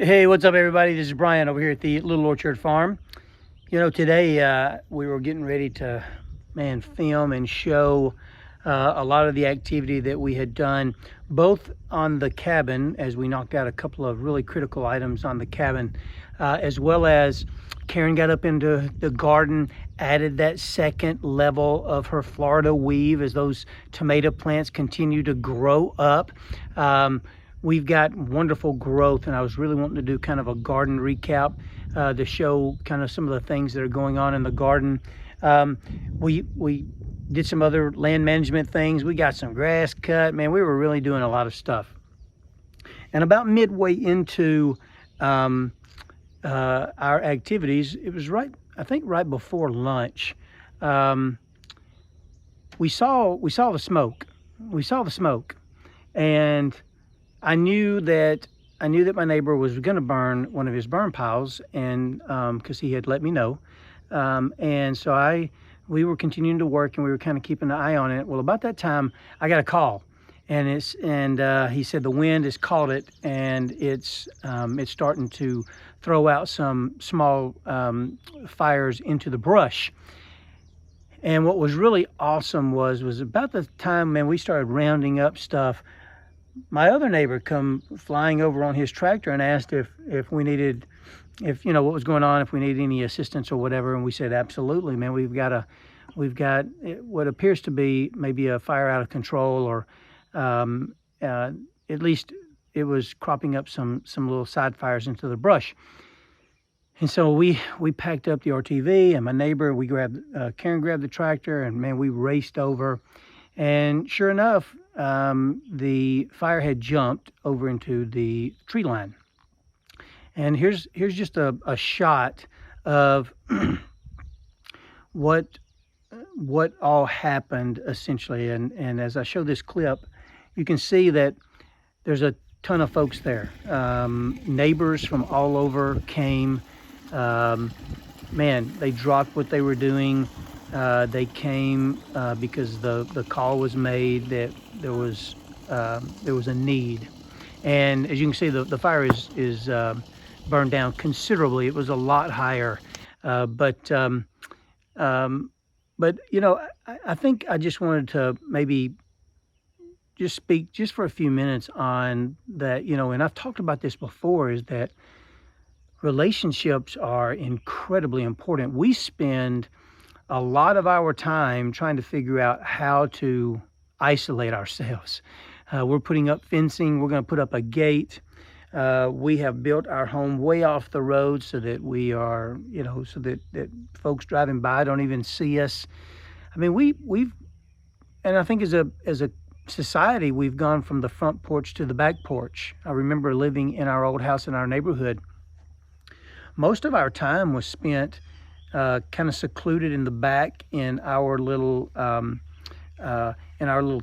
Hey, what's up, everybody? This is Brian over here at the Little Orchard Farm. Today we were getting ready to, film and show a lot of the activity that we had done, both on the cabin, as we knocked out a couple of really critical items on the cabin, as well as Karen got up into the garden, added that second level of her Florida weave as those tomato plants continue to grow up. We've got wonderful growth, and I was really wanting to do kind of a garden recap to show kind of some of the things that are going on in the garden. We did some other land management things. We got some grass cut. Man, we were really doing a lot of stuff. And about midway into our activities, it was right before lunch. We saw the smoke. We saw the smoke, and I knew that my neighbor was going to burn one of his burn piles, and because he had let me know, and so we were continuing to work, and we were kind of keeping an eye on it. Well, about that time, I got a call, and he said the wind has caught it, and it's starting to throw out some small fires into the brush. And what was really awesome was about the time, man, we started rounding up stuff. My other neighbor come flying over on his tractor and asked if we needed, what was going on, if we needed any assistance or whatever. And we said, absolutely, man. We've got what appears to be maybe a fire out of control, or at least it was cropping up some little side fires into the brush. And so we packed up the RTV, and my neighbor, Karen grabbed the tractor, and man, we raced over. And sure enough, the fire had jumped over into the tree line. And here's just a shot of what all happened essentially. And as I show this clip, you can see that there's a ton of folks there. Neighbors from all over came. They dropped what they were doing. They came because the call was made that there was a need, and as you can see, the fire is burned down considerably. It was a lot higher, but I think I just wanted to maybe just speak just for a few minutes on that. And I've talked about this before, is that relationships are incredibly important. We spend a lot of our time trying to figure out how to isolate ourselves. We're putting up fencing. We're going to put up a gate. We have built our home way off the road so that we are, so that folks driving by don't even see us. I mean, we've, and I think as a society, we've gone from the front porch to the back porch. I remember living in our old house in our neighborhood. Most of our time was spent kind of secluded in the back in our little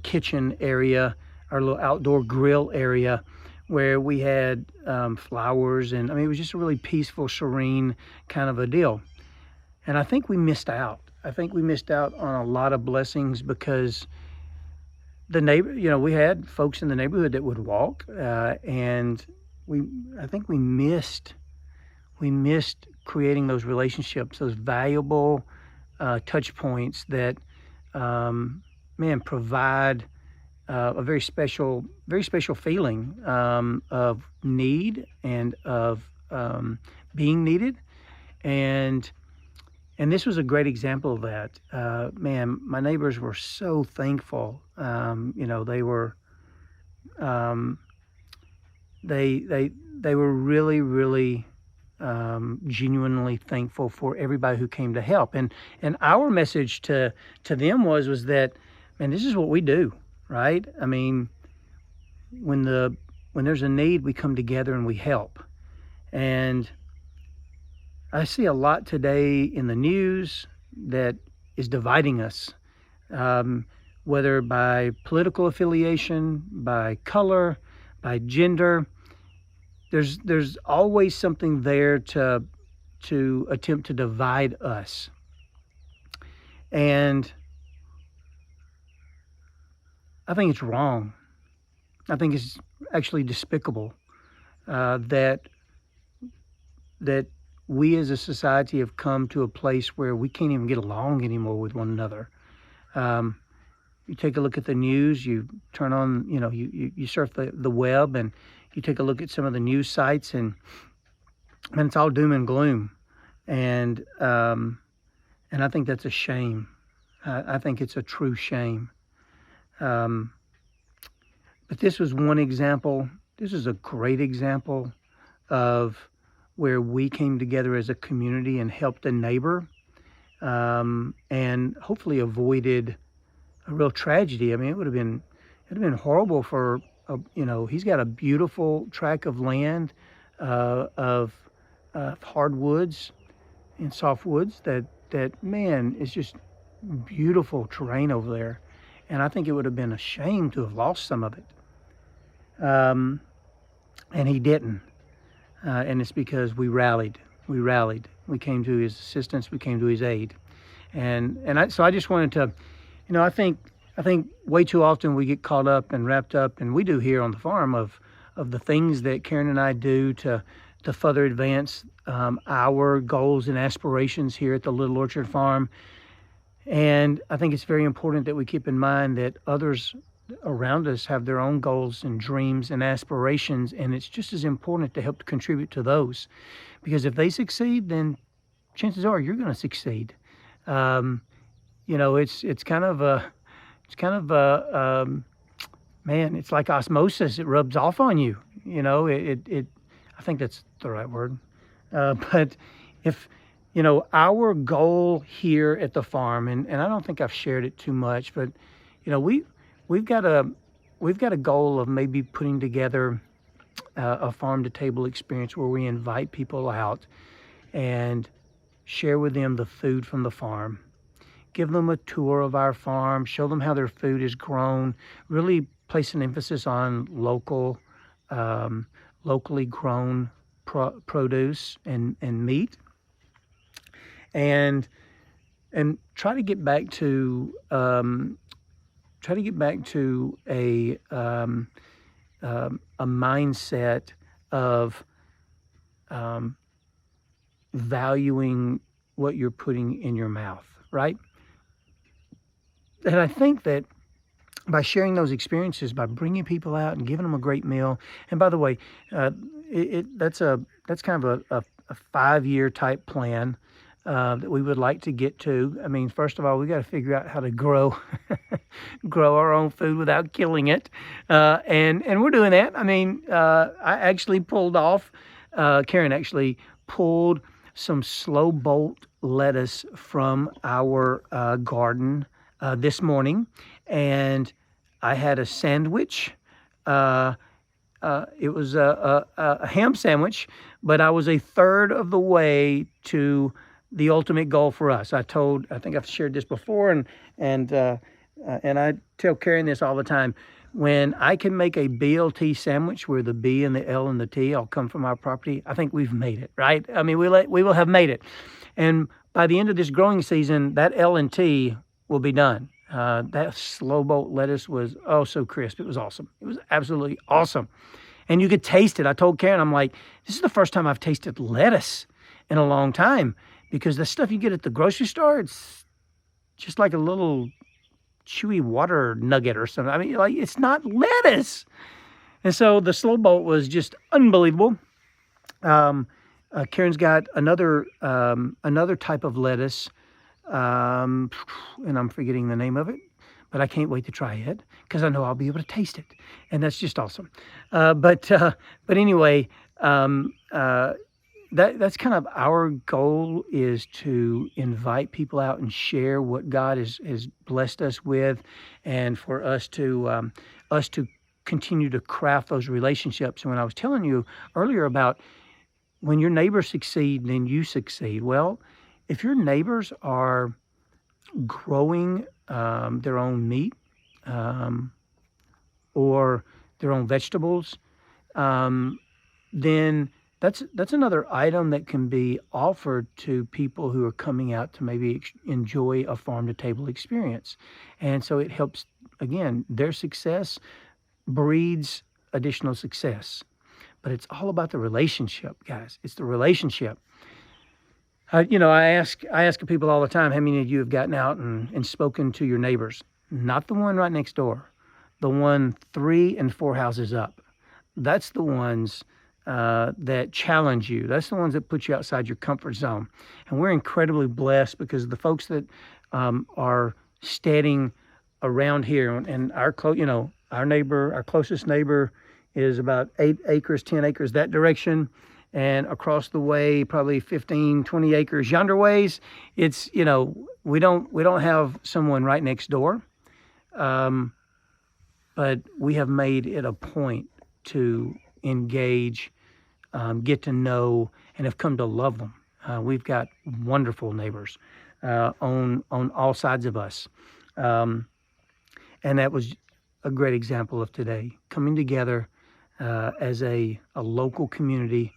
kitchen area, our little outdoor grill area, where we had flowers, and it was just a really peaceful, serene kind of a deal. And I think we missed out. I think we missed out on a lot of blessings because we had folks in the neighborhood that would walk, and I think we missed creating those relationships, those valuable touch points that, provide a very special feeling of need and of being needed. And this was a great example of that. My neighbors were so thankful. They were they were really, really genuinely thankful for everybody who came to help. And our message to them was that, man, this is what we do, right? I mean, when there's a need, we come together and we help. And I see a lot today in the news that is dividing us, whether by political affiliation, by color, by gender. There's always something there to attempt to divide us. And I think it's wrong. I think it's actually despicable that that we as a society have come to a place where we can't even get along anymore with one another. You take a look at the news, you turn on, you surf the web, and you take a look at some of the news sites, and it's all doom and gloom. And I think that's a shame. I think it's a true shame. But this was one example. This is a great example of where we came together as a community and helped a neighbor, and hopefully avoided a real tragedy. I mean, it'd have been horrible for, he's got a beautiful tract of land, of hardwoods and softwoods that man is just beautiful terrain over there. And I think it would have been a shame to have lost some of it. And he didn't. And it's because we rallied. We came to his assistance. We came to his aid. So I just wanted to, I think way too often we get caught up and wrapped up, and we do here on the farm, of the things that Karen and I do to further advance our goals and aspirations here at the Little Orchard Farm. And I think it's very important that we keep in mind that others around us have their own goals and dreams and aspirations, and it's just as important to help contribute to those, because if they succeed, then chances are you're going to succeed. It's kind of a man, it's like osmosis. It rubs off on you. I think that's the right word. But if, our goal here at the farm, and I don't think I've shared it too much, but, we've got a goal of maybe putting together a farm to table experience where we invite people out and share with them the food from the farm. Give them a tour of our farm, show them how their food is grown, really place an emphasis on locally grown produce and meat, and try to get back to a mindset of valuing what you're putting in your mouth, right? And I think that by sharing those experiences, by bringing people out and giving them a great meal, and by the way, that's kind of a 5-year type plan that we would like to get to. I mean, first of all, we got to figure out how to grow our own food without killing it, and we're doing that. I mean, Karen actually pulled some slow bolt lettuce from our garden this morning, and I had a sandwich. It was a ham sandwich, but I was a third of the way to the ultimate goal for us. I think I've shared this before, and I tell Karen this all the time. When I can make a BLT sandwich where the B and the L and the T all come from our property, I think we've made it, right? I mean, we will have made it. And by the end of this growing season, that L and T will be done. That slow bolt lettuce was so crisp. It was awesome. It was absolutely awesome. And you could taste it. I told Karen, I'm like, this is the first time I've tasted lettuce in a long time, because the stuff you get at the grocery store, it's just like a little chewy water nugget or something. I mean, like, it's not lettuce. And so the slow bolt was just unbelievable. Karen's got another type of lettuce, and I'm forgetting the name of it, but I can't wait to try it because I know I'll be able to taste it, and that's just awesome. But anyway, that's kind of our goal, is to invite people out and share what God has blessed us with, and for us to continue to craft those relationships. And when I was telling you earlier about when your neighbors succeed, then you succeed. Well, if your neighbors are growing their own meat or their own vegetables, then that's another item that can be offered to people who are coming out to maybe enjoy a farm-to-table experience. And so it helps, again, their success breeds additional success. but it's all about the relationship, guys. It's the relationship. I ask people all the time, how many of you have gotten out and spoken to your neighbors? Not the one right next door, the one 3 and 4 houses up. That's the ones that challenge you. That's the ones that put you outside your comfort zone. And we're incredibly blessed because the folks that are steading around here, and our closest neighbor is about 8 acres, 10 acres that direction. And across the way, probably 15, 20 acres yonder ways. It's, we don't have someone right next door. But we have made it a point to engage, get to know, and have come to love them. We've got wonderful neighbors on all sides of us. And that was a great example of today, coming together as a local community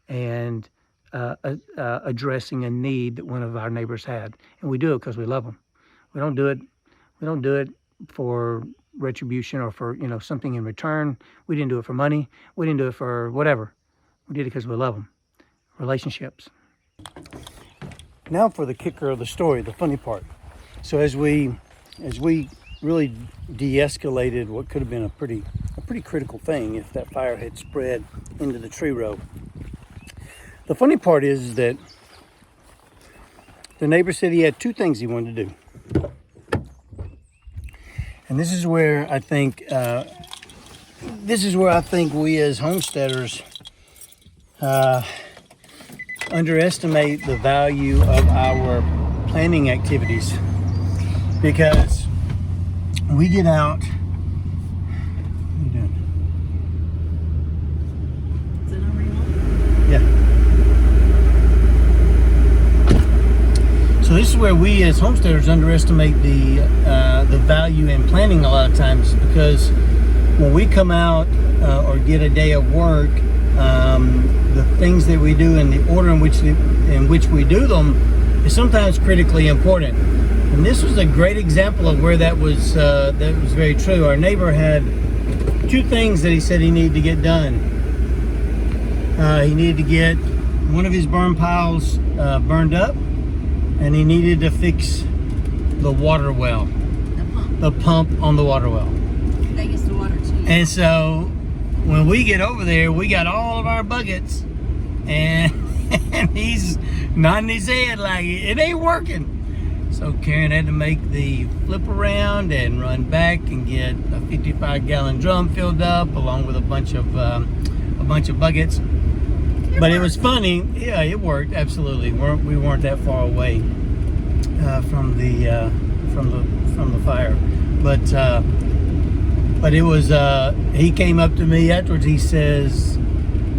and addressing a need that one of our neighbors had. And we do it because we love them. We don't do it for retribution or for something in return. We didn't do it for money. We didn't do it for whatever. We did it because we love them. Relationships. Now for the kicker of the story, the funny part. So as we really de-escalated what could have been a pretty critical thing if that fire had spread into the tree row. The funny part is that the neighbor said he had 2 things he wanted to do. And this is where I think we as homesteaders underestimate the value of our planning activities, because we get out. What are you doing? Is it over you? Yeah. So this is where we as homesteaders underestimate the value in planning a lot of times, because when we come out or get a day of work, the things that we do and the order in which we do them is sometimes critically important. And this was a great example of where that was very true. Our neighbor had 2 things that he said he needed to get done. He needed to get one of his burn piles burned up, and he needed to fix the water well. The pump on the water well. That gets the water too. And so when we get over there, we got all of our buckets, and he's nodding his head like it ain't working. So Karen had to make the flip around and run back and get a 55-gallon drum filled up along with a bunch of buckets. But it was funny. Yeah, it worked absolutely. We weren't that far away from the fire, but it was. He came up to me afterwards. He says,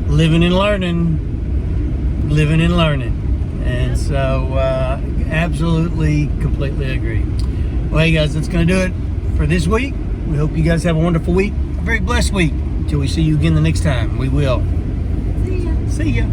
"Living and learning." And so absolutely, completely agree. Well, hey guys, that's going to do it for this week. We hope you guys have a wonderful week, a very blessed week. Until we see you again the next time, we will. See ya. See ya.